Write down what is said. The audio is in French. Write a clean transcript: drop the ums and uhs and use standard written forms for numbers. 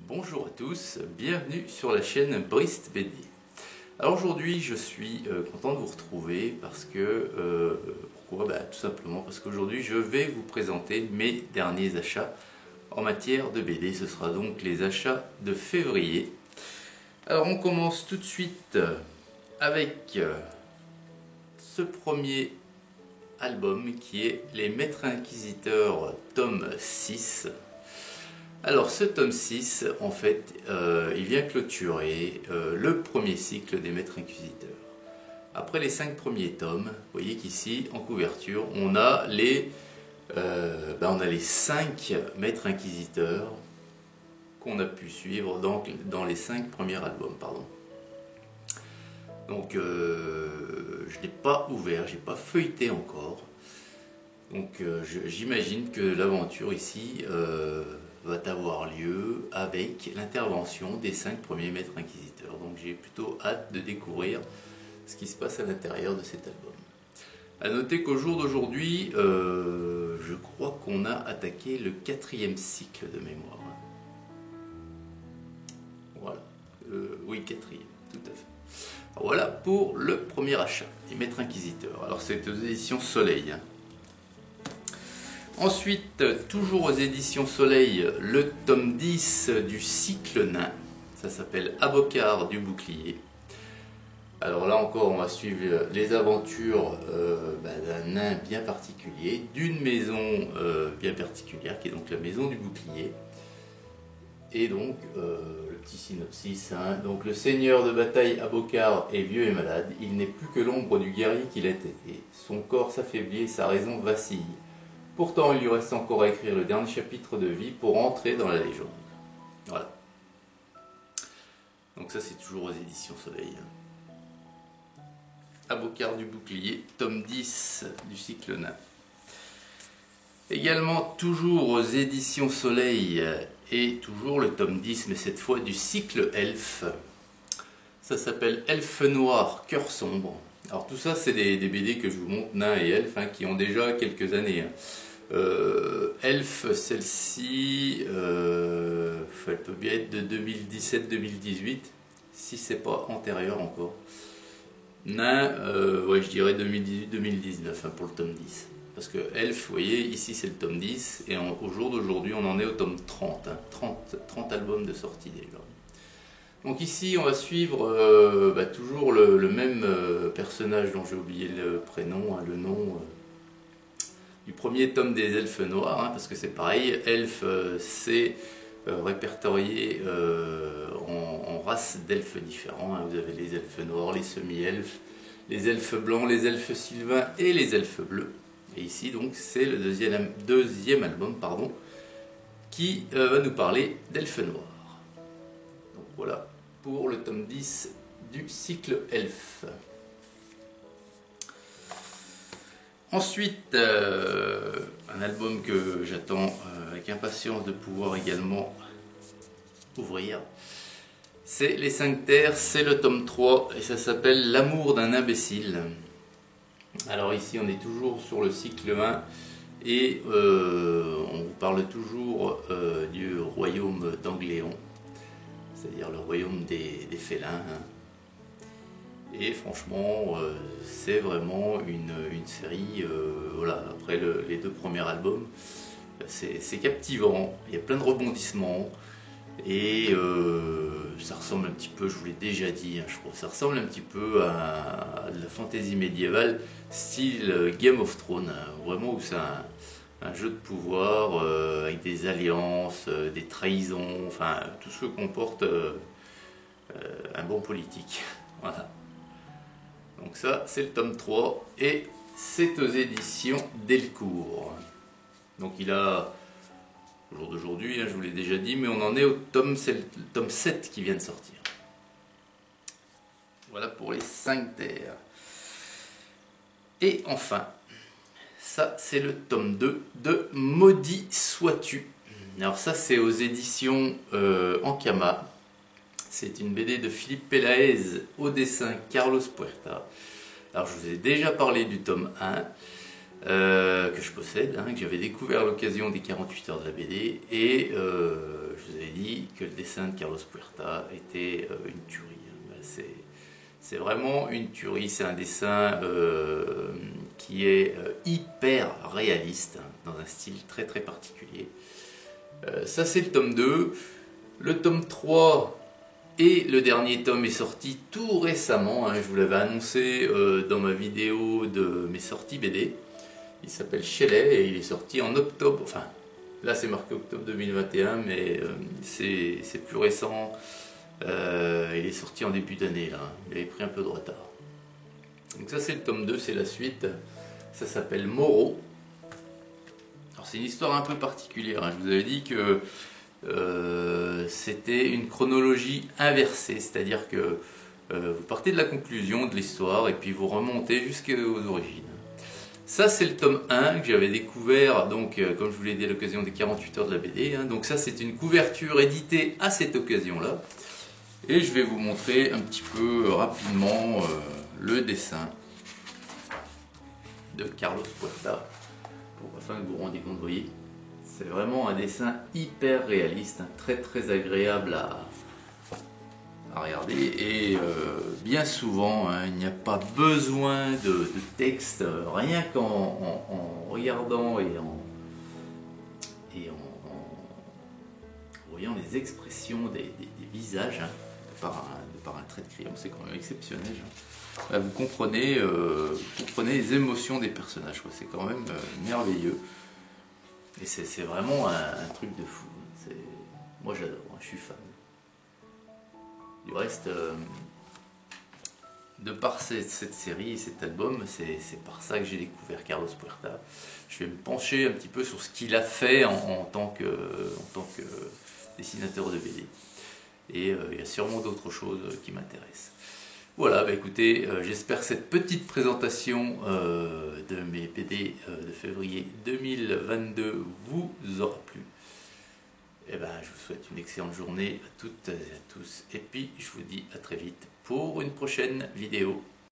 Bonjour à tous, bienvenue sur la chaîne Brist BD. Alors aujourd'hui je suis content de vous retrouver parce que, pourquoi? Tout simplement parce qu'aujourd'hui je vais vous présenter mes derniers achats en matière de BD. Ce sera donc les achats de février. Alors on commence tout de suite avec ce premier album qui est Les Maîtres Inquisiteurs tome 6. Alors ce tome 6, en fait, il vient clôturer le premier cycle des Maîtres Inquisiteurs. Après les 5 premiers tomes, vous voyez qu'ici, en couverture, on a les 5 Maîtres Inquisiteurs qu'on a pu suivre dans les 5 premiers albums. Donc je ne l'ai pas ouvert, je n'ai pas feuilleté encore. Donc j'imagine que l'aventure ici va avoir lieu avec l'intervention des 5 premiers Maîtres Inquisiteurs. Donc j'ai plutôt hâte de découvrir ce qui se passe à l'intérieur de cet album. A noter qu'au jour d'aujourd'hui, je crois qu'on a attaqué le 4e cycle de mémoire. Voilà, oui, 4e, tout à fait. Alors, voilà pour le premier achat, les Maîtres Inquisiteurs. Alors c'est aux éditions Soleil. Ensuite, toujours aux éditions Soleil, le tome 10 du cycle nain. Ça s'appelle Abocard du bouclier. Alors là encore, on va suivre les aventures d'un nain bien particulier, d'une maison bien particulière, qui est donc la maison du bouclier. Et donc, le petit synopsis, donc le seigneur de bataille Abocard est vieux et malade. Il n'est plus que l'ombre du guerrier qu'il a été. Son corps s'affaiblit et sa raison vacille. Pourtant, il lui reste encore à écrire le dernier chapitre de vie pour entrer dans la légende. Voilà. Donc ça, c'est toujours aux éditions Soleil. Abocard du bouclier, tome 10 du cycle nain. Également, toujours aux éditions Soleil, et toujours le tome 10, mais cette fois du cycle elfe. Ça s'appelle Elfe noir, cœur sombre. Alors tout ça, c'est des BD que je vous montre, nains et elfes, qui ont déjà quelques années. Elf, celle-ci, elle peut bien être de 2017-2018, si c'est pas antérieur encore. Nain, ouais, je dirais 2018-2019 pour le tome 10. Parce que Elf, vous voyez, ici c'est le tome 10, et au jour d'aujourd'hui, on en est au tome 30. 30 albums de sortie déjà. Donc ici, on va suivre toujours le même personnage dont j'ai oublié le prénom, le nom. Du premier tome des elfes noirs, parce que c'est pareil, elfes c'est répertorié en races d'elfes différents. Vous avez les elfes noirs, les semi-elfes, les elfes blancs, les elfes sylvains et les elfes bleus. Et ici donc c'est le deuxième album qui va nous parler d'elfes noirs. Donc voilà pour le tome 10 du cycle elfe. Ensuite, un album que j'attends avec impatience de pouvoir également ouvrir, c'est Les 5 Terres, c'est le tome 3 et ça s'appelle L'amour d'un imbécile. Alors ici on est toujours sur le cycle 1 et on vous parle toujours du royaume d'Angléon, c'est-à-dire le royaume des félins. Et franchement, c'est vraiment une série, voilà, après les 2 premiers albums, c'est captivant, il y a plein de rebondissements, et ça ressemble un petit peu, je vous l'ai déjà dit, je crois, ça ressemble un petit peu à de la fantasy médiévale, style Game of Thrones, vraiment où c'est un jeu de pouvoir, avec des alliances, des trahisons, enfin, tout ce que comporte un bon politique, voilà. Donc ça, c'est le tome 3 et c'est aux éditions Delcourt. Donc il a, au jour d'aujourd'hui, je vous l'ai déjà dit, mais on en est au tome 7 qui vient de sortir. Voilà pour les 5 terres. Et enfin, ça c'est le tome 2 de Maudit sois-tu. Alors ça c'est aux éditions Ankama. C'est une BD de Philippe Pelaez, au dessin Carlos Puerta. Alors je vous ai déjà parlé du tome 1. que je possède, hein, que j'avais découvert à l'occasion des 48 heures de la BD, et je vous avais dit que le dessin de Carlos Puerta était une tuerie. C'est vraiment une tuerie, c'est un dessin qui est hyper réaliste, hein, dans un style très très particulier. Ça c'est le tome 2. Le tome 3 et le dernier tome est sorti tout récemment, hein, je vous l'avais annoncé dans ma vidéo de mes sorties BD. Il s'appelle Shelley et il est sorti en octobre, enfin là c'est marqué octobre 2021, mais c'est plus récent. Il est sorti en début d'année là, il avait pris un peu de retard. Donc ça c'est le tome 2, c'est la suite. Ça s'appelle Moreau. Alors c'est une histoire un peu particulière, hein. Je vous avais dit que c'était une chronologie inversée, c'est-à-dire que vous partez de la conclusion de l'histoire et puis vous remontez jusqu'aux origines. Ça c'est le tome 1 que j'avais découvert, donc comme je vous l'ai dit à l'occasion des 48 heures de la BD, hein. Donc ça c'est une couverture éditée à cette occasion-là. Et je vais vous montrer un petit peu rapidement le dessin de Carlos Puerta, afin que vous vous rendiez compte, vous voyez. C'est vraiment un dessin hyper réaliste, hein, très très agréable à regarder, et bien souvent hein, il n'y a pas besoin de texte, rien qu'en regardant et en voyant les expressions des visages, hein, de par un trait de crayon, c'est quand même exceptionnel. Hein. Vous comprenez les émotions des personnages, c'est quand même merveilleux. Et c'est vraiment un truc de fou. Moi j'adore, je suis fan. Du reste, de par cette série et cet album, c'est par ça que j'ai découvert Carlos Puerta. Je vais me pencher un petit peu sur ce qu'il a fait en tant que dessinateur de BD. Et il y a sûrement d'autres choses qui m'intéressent. Voilà, bah écoutez, j'espère que cette petite présentation de mes BD de février 2022 vous aura plu. Et ben, je vous souhaite une excellente journée à toutes et à tous. Et puis, je vous dis à très vite pour une prochaine vidéo.